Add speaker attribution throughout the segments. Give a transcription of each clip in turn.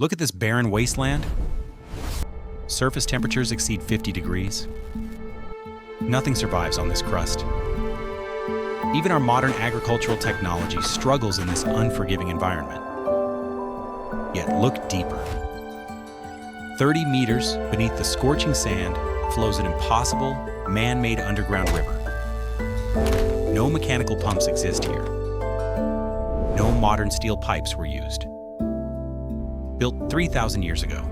Speaker 1: Look at this barren wasteland. Surface temperatures exceed 50 degrees. Nothing survives on this crust. Even our modern agricultural technology struggles in this unforgiving environment. Yet look deeper. 30 meters beneath the scorching sand flows an impossible, man-made underground river. No mechanical pumps exist here. No modern steel pipes were used. Built 3,000 years ago.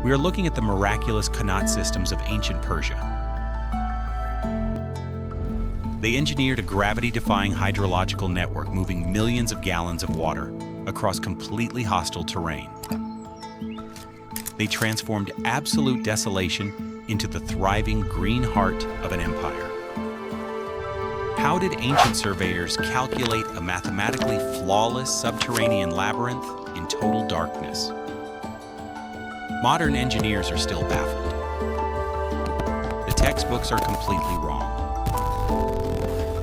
Speaker 1: We are looking at the miraculous Qanat systems of ancient Persia. They engineered a gravity-defying hydrological network moving millions of gallons of water across completely hostile terrain. They transformed absolute desolation into the thriving green heart of an empire. How did ancient surveyors calculate a mathematically flawless subterranean labyrinth in total darkness? Modern engineers are still baffled. The textbooks are completely wrong.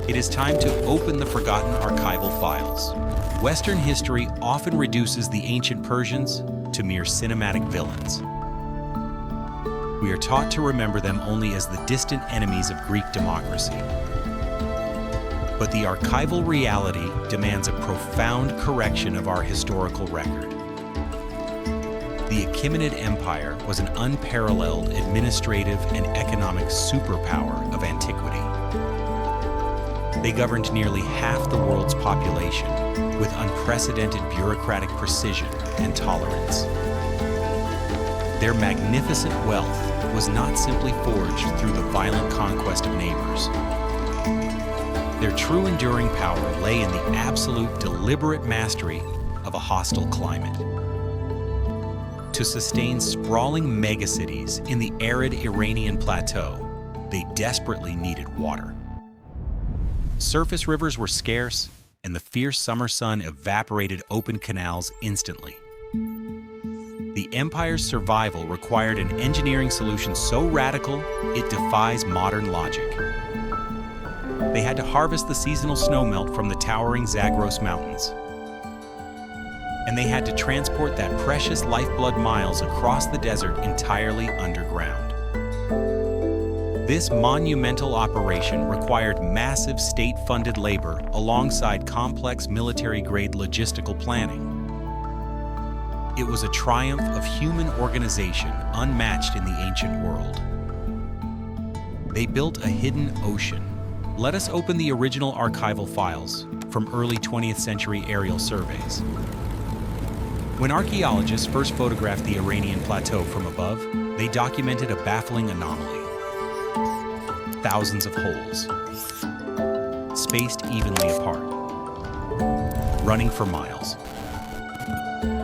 Speaker 1: It is time to open the forgotten archival files. Western history often reduces the ancient Persians to mere cinematic villains. We are taught to remember them only as the distant enemies of Greek democracy. But the archival reality demands a profound correction of our historical record. The Achaemenid Empire was an unparalleled administrative and economic superpower of antiquity. They governed nearly half the world's population with unprecedented bureaucratic precision and tolerance. Their magnificent wealth was not simply forged through the violent conquest of neighbors. Their true enduring power lay in the absolute deliberate mastery of a hostile climate. To sustain sprawling megacities in the arid Iranian plateau, they desperately needed water. Surface rivers were scarce, and the fierce summer sun evaporated open canals instantly. The empire's survival required an engineering solution so radical it defies modern logic. They had to harvest the seasonal snowmelt from the towering Zagros Mountains. And they had to transport that precious lifeblood miles across the desert entirely underground. This monumental operation required massive state-funded labor alongside complex military-grade logistical planning. It was a triumph of human organization unmatched in the ancient world. They built a hidden ocean. Let us open the original archival files from early 20th century aerial surveys. When archaeologists first photographed the Iranian plateau from above, they documented a baffling anomaly. Thousands of holes, spaced evenly apart, running for miles.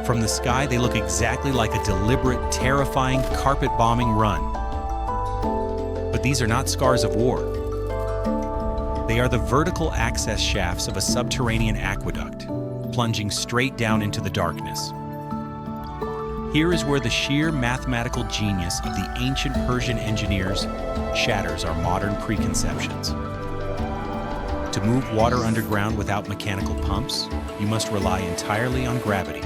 Speaker 1: From the sky, they look exactly like a deliberate, terrifying carpet-bombing run. But these are not scars of war. They are the vertical access shafts of a subterranean aqueduct, plunging straight down into the darkness. Here is where the sheer mathematical genius of the ancient Persian engineers shatters our modern preconceptions. To move water underground without mechanical pumps, you must rely entirely on gravity.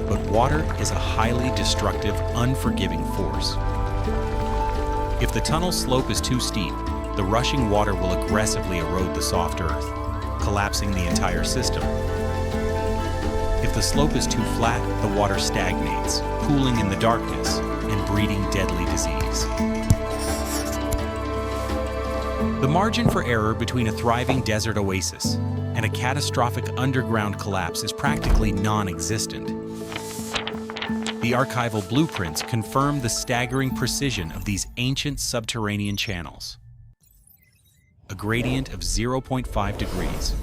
Speaker 1: But water is a highly destructive, unforgiving force. If the tunnel's slope is too steep, the rushing water will aggressively erode the soft earth, collapsing the entire system. If the slope is too flat, the water stagnates, pooling in the darkness and breeding deadly disease. The margin for error between a thriving desert oasis and a catastrophic underground collapse is practically non-existent. The archival blueprints confirm the staggering precision of these ancient subterranean channels. A gradient of 0.5 degrees,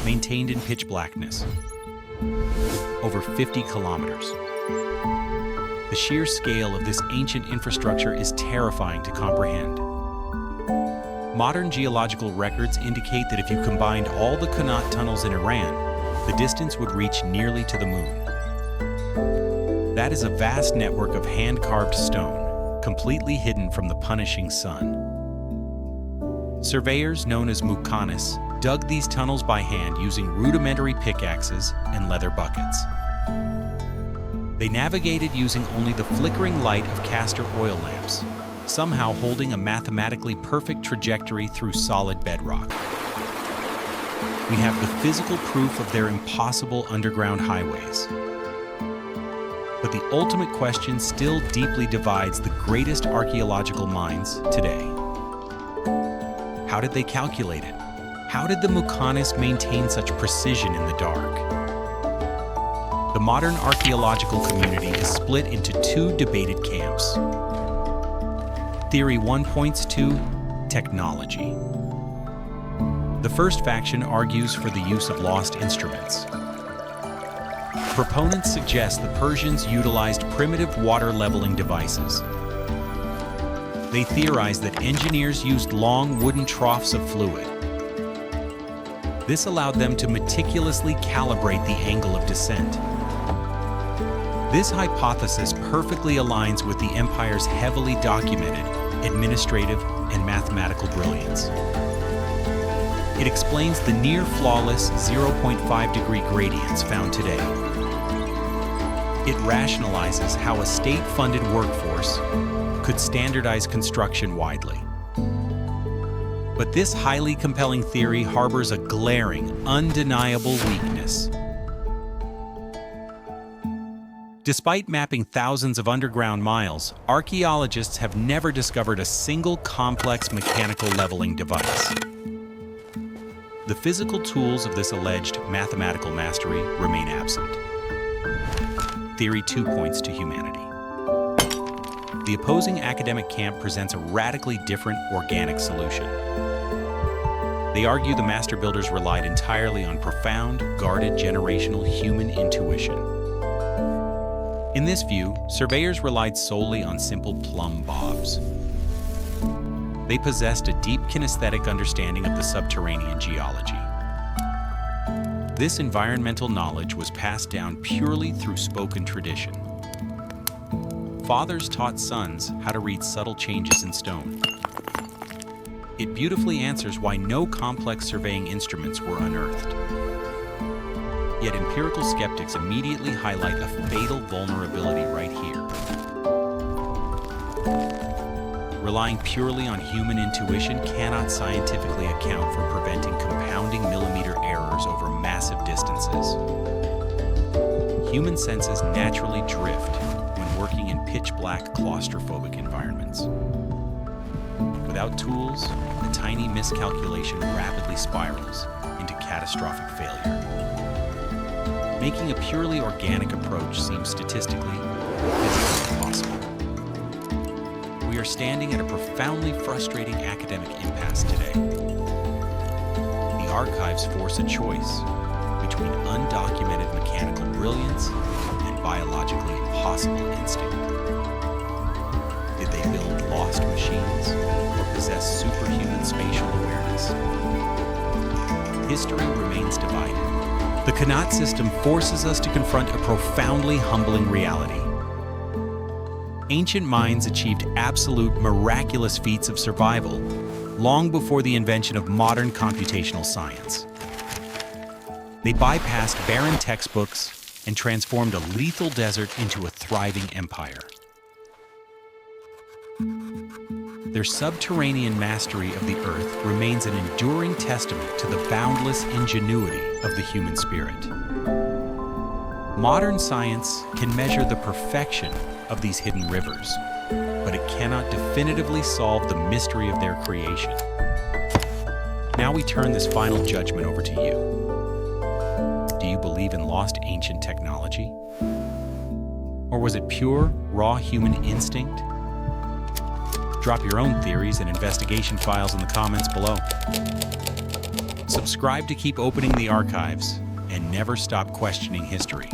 Speaker 1: maintained in pitch blackness, over 50 kilometers. The sheer scale of this ancient infrastructure is terrifying to comprehend. Modern geological records indicate that if you combined all the Qanat tunnels in Iran, the distance would reach nearly to the moon. That is a vast network of hand-carved stone, completely hidden from the punishing sun. Surveyors known as muqannis dug these tunnels by hand using rudimentary pickaxes and leather buckets. They navigated using only the flickering light of castor oil lamps, somehow holding a mathematically perfect trajectory through solid bedrock. We have the physical proof of their impossible underground highways. But the ultimate question still deeply divides the greatest archaeological minds today. How did they calculate it? How did the Muqannis maintain such precision in the dark? The modern archaeological community is split into two debated camps. Theory 1 points to technology. The first faction argues for the use of lost instruments. Proponents suggest the Persians utilized primitive water leveling devices. They theorize that engineers used long wooden troughs of fluid. This allowed them to meticulously calibrate the angle of descent. This hypothesis perfectly aligns with the empire's heavily documented administrative and mathematical brilliance. It explains the near-flawless 0.5-degree gradients found today. It rationalizes how a state-funded workforce could standardize construction widely. But this highly compelling theory harbors a glaring, undeniable weakness. Despite mapping thousands of underground miles, archaeologists have never discovered a single complex mechanical leveling device. The physical tools of this alleged mathematical mastery remain absent. Theory 2 points to humanity. The opposing academic camp presents a radically different organic solution. They argue the master builders relied entirely on profound, guarded generational human intuition. In this view, surveyors relied solely on simple plumb bobs. They possessed a deep kinesthetic understanding of the subterranean geology. This environmental knowledge was passed down purely through spoken tradition. Fathers taught sons how to read subtle changes in stone. It beautifully answers why no complex surveying instruments were unearthed. Yet empirical skeptics immediately highlight a fatal vulnerability right here. Relying purely on human intuition cannot scientifically account for preventing compounding millimeter errors over massive distances. Human senses naturally drift when working in pitch-black claustrophobic environments. Without tools, a tiny miscalculation rapidly spirals into catastrophic failure. Making a purely organic approach seems statistically and physically impossible. We are standing at a profoundly frustrating academic impasse today. The archives force a choice between undocumented mechanical brilliance and biologically impossible instinct. Did they build lost machines or possess superhuman spatial awareness? History remains divided. The Qanat system forces us to confront a profoundly humbling reality. Ancient minds achieved absolute miraculous feats of survival long before the invention of modern computational science. They bypassed barren textbooks and transformed a lethal desert into a thriving empire. Their subterranean mastery of the earth remains an enduring testament to the boundless ingenuity of the human spirit. Modern science can measure the perfection of these hidden rivers, but it cannot definitively solve the mystery of their creation. Now we turn this final judgment over to you. Do you believe in lost ancient technology? Or was it pure, raw human instinct? Drop your own theories and investigation files in the comments below. Subscribe to keep opening the archives and never stop questioning history.